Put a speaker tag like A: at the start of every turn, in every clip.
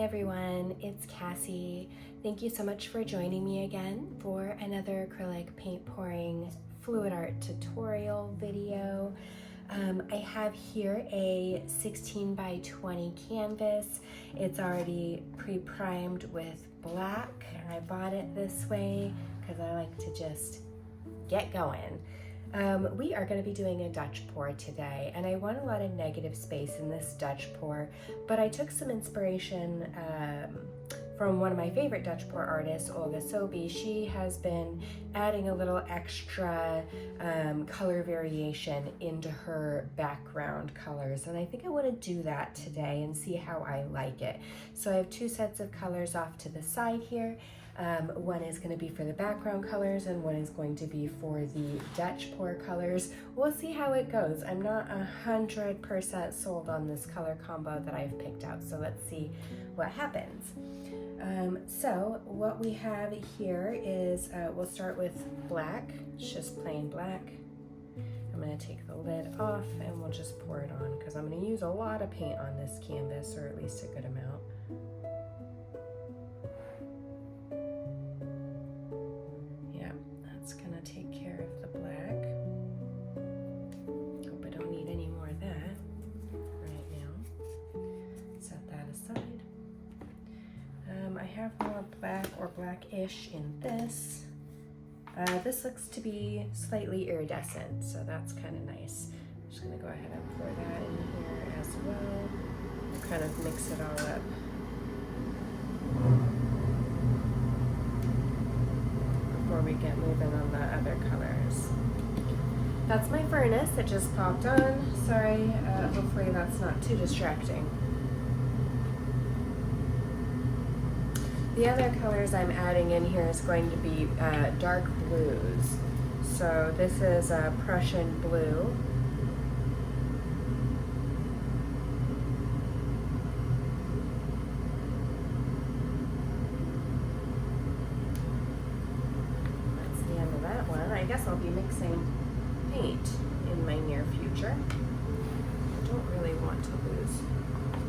A: everyone, it's Cassie. Thank you so much for joining me again for another acrylic paint pouring fluid art tutorial video. I have here a 16 by 20 canvas. It's already pre-primed with black. I bought it this way because I like to just get going. We are going to be doing a Dutch pour today, and I want a lot of negative space in this Dutch pour, but I took some inspiration from one of my favorite Dutch pour artists, Olga Sobey. She has been adding a little extra color variation into her background colors, and I think I want to do that today and see how I like it. So I have two sets of colors off to the side here. One is going to be for the background colors and one is going to be for the Dutch pour colors. We'll see how it goes. I'm not 100% sold on this color combo that I've picked out, so let's see what happens. So what we have here is, we'll start with black. It's just plain black. I'm going to take the lid off and we'll just pour it on because I'm going to use a lot of paint on this canvas, or at least a good amount. It's gonna take care of the black. Hope I don't need any more of that right now. Set that aside. I have more black or blackish in this. This looks to be slightly iridescent, so that's kind of nice. I'm just gonna go ahead and pour that in here as well. Kind of mix it all up. Before we get moving on the other colors. That's my furnace that just popped on. Sorry, hopefully that's not too distracting. The other colors I'm adding in here is going to be dark blues. So this is Prussian blue. I guess I'll be mixing paint in my near future. I don't really want to lose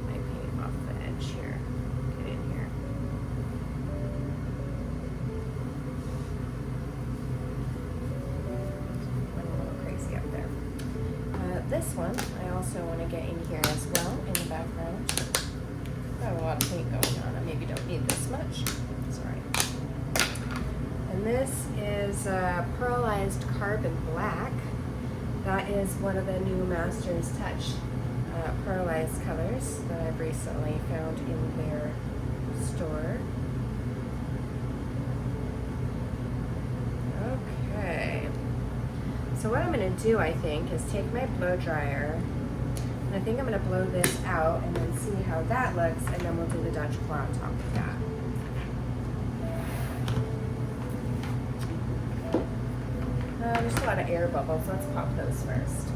A: my paint off the edge here. Get in here. Went a little crazy up there. This one I also want to get in here as well in the background. Got a lot of paint going on. I maybe don't need this much. Sorry. And this is pearlized carbon black. That is one of the new Master's Touch pearlized colors that I've recently found in their store. Okay. So what I'm going to do, I think, is take my blow dryer, and I think I'm going to blow this out and then see how that looks, and then we'll do the Dutch pour on top of that. There's a lot of air bubbles. Let's pop those first.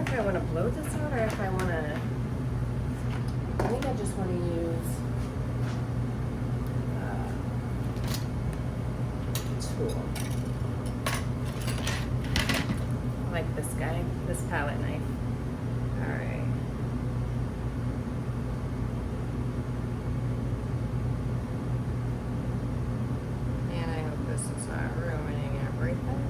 A: I want to blow this out, or if I want to, I think I just want to use a tool. I like this guy, this palette knife. All right. And I hope this is not ruining everything.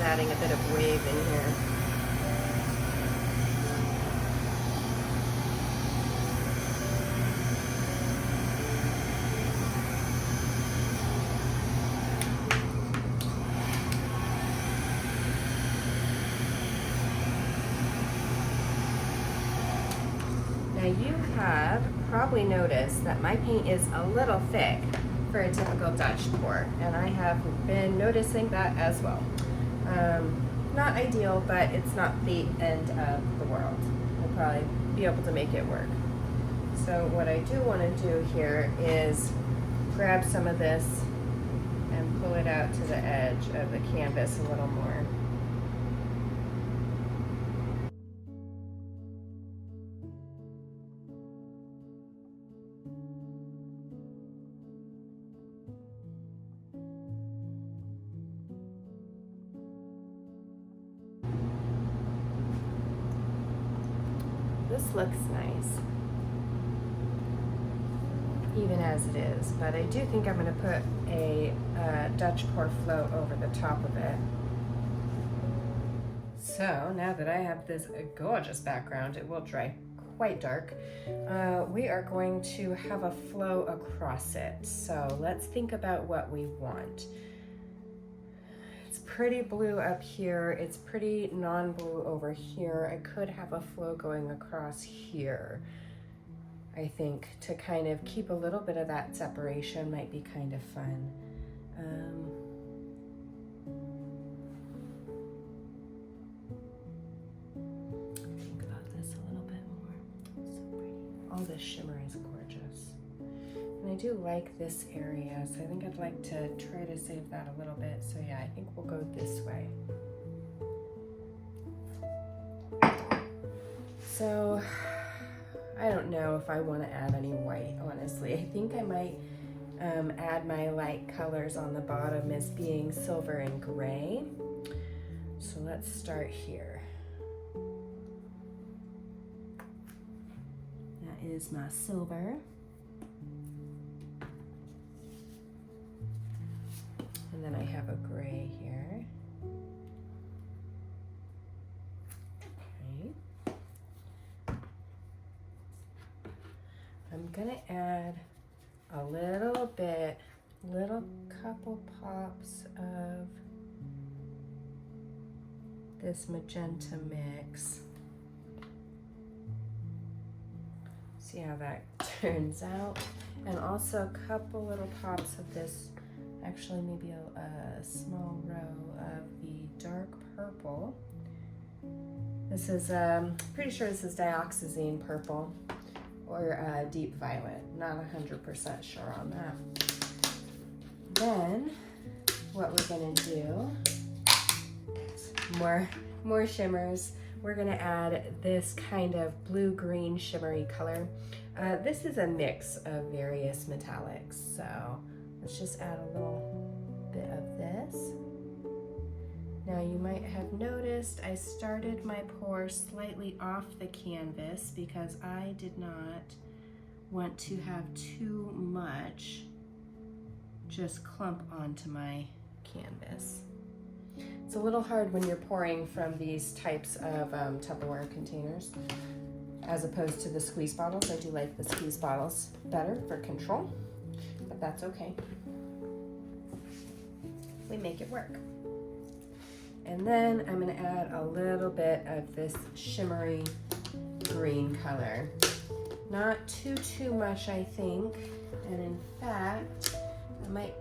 A: adding a bit of wave in here. Now you have probably noticed that my paint is a little thick for a typical Dutch pour, and I have been noticing that as well. Not ideal, but it's not the end of the world. I'll probably be able to make it work. So what I do want to do here is grab some of this and pull it out to the edge of the canvas a little more. This looks nice, even as it is, but I do think I'm going to put a Dutch pour float over the top of it. So now that I have this gorgeous background, it will dry quite dark. We are going to have a flow across it. So let's think about what we want. It's pretty blue up here. It's pretty non-blue over here. I could have a flow going across here. I think to kind of keep a little bit of that separation might be kind of fun. Think about this a little bit more. So pretty. All this shimmer is gorgeous. And I do like this area, so I think I'd like to try to save that a little bit. So yeah, I think we'll go this way. So I don't know if I want to add any white, honestly. I think I might add my light colors on the bottom as being silver and gray. So let's start here. That is my silver. And then I have a gray here. Okay. I'm gonna add a little couple pops of this magenta mix. See how that turns out. And also a couple little pops of this, actually maybe a small row of the dark purple. This is, pretty sure this is dioxazine purple or deep violet. Not 100% sure on that. Then what we're gonna do, more shimmers. We're gonna add this kind of blue-green shimmery color. This is a mix of various metallics, so let's just add a little bit of this. Now you might have noticed I started my pour slightly off the canvas because I did not want to have too much just clump onto my canvas. It's a little hard when you're pouring from these types of Tupperware containers as opposed to the squeeze bottles. I do like the squeeze bottles better for control, but that's okay. We make it work. And then I'm gonna add a little bit of this shimmery green color. Not too much, I think. And in fact, I might,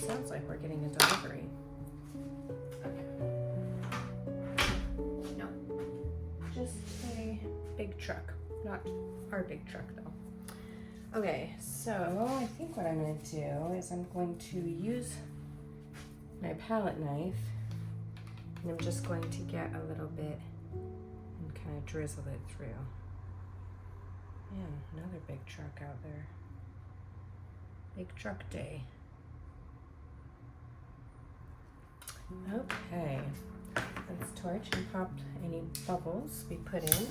A: sounds like we're getting a delivery. Okay. No, just a big truck, not our big truck though. Okay, so I think what I'm gonna do is I'm going to use my palette knife, and I'm just going to get a little bit and kind of drizzle it through. Man, another big truck out there. Big truck day. Okay, let's torch and pop any bubbles we put in.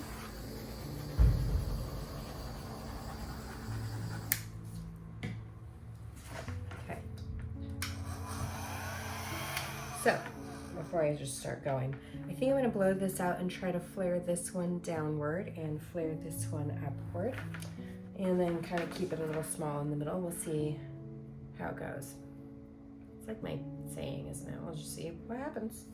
A: I just start going. I think I'm gonna blow this out and try to flare this one downward and flare this one upward. And then kind of keep it a little small in the middle. We'll see how it goes. It's like my saying, isn't it? We'll just see what happens.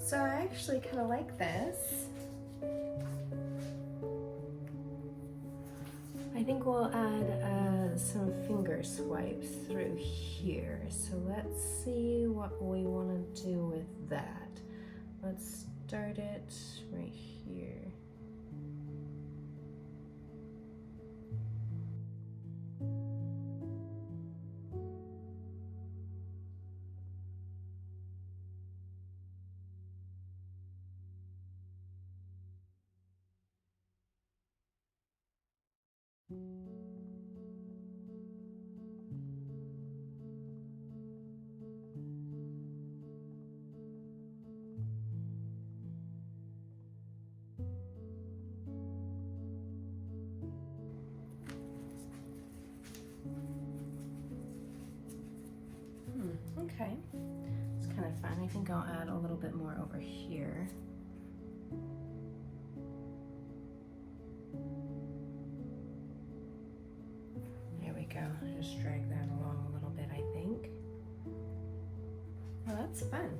A: So I actually kind of like this. I think we'll add some finger swipes through here. So let's see what we want to do with that. Let's start it right here. Okay, it's kind of fun. I think I'll add a little bit more over here. There we go. Just drag that along a little bit, I think. Well, that's fun.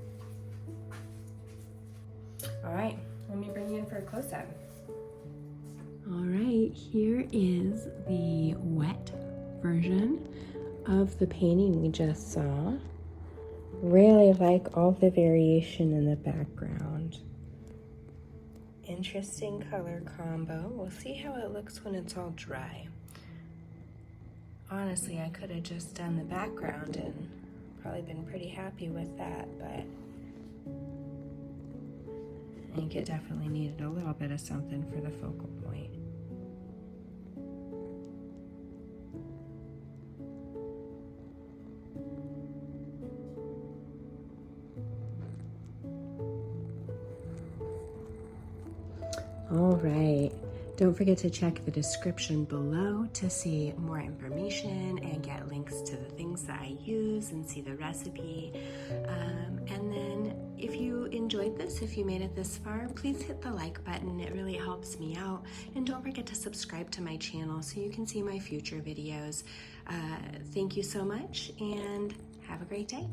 A: All right, let me bring you in for a close-up. All right, here is the wet version of the painting we just saw. Really like all the variation in the background. Interesting color combo. We'll see how it looks when it's all dry. Honestly, I could have just done the background and probably been pretty happy with that, but I think it definitely needed a little bit of something for the focal point. All right, don't forget to check the description below to see more information and get links to the things that I use and see the recipe. And then if you enjoyed this, if you made it this far, please hit the like button. It really helps me out. And don't forget to subscribe to my channel so you can see my future videos. Thank you so much and have a great day.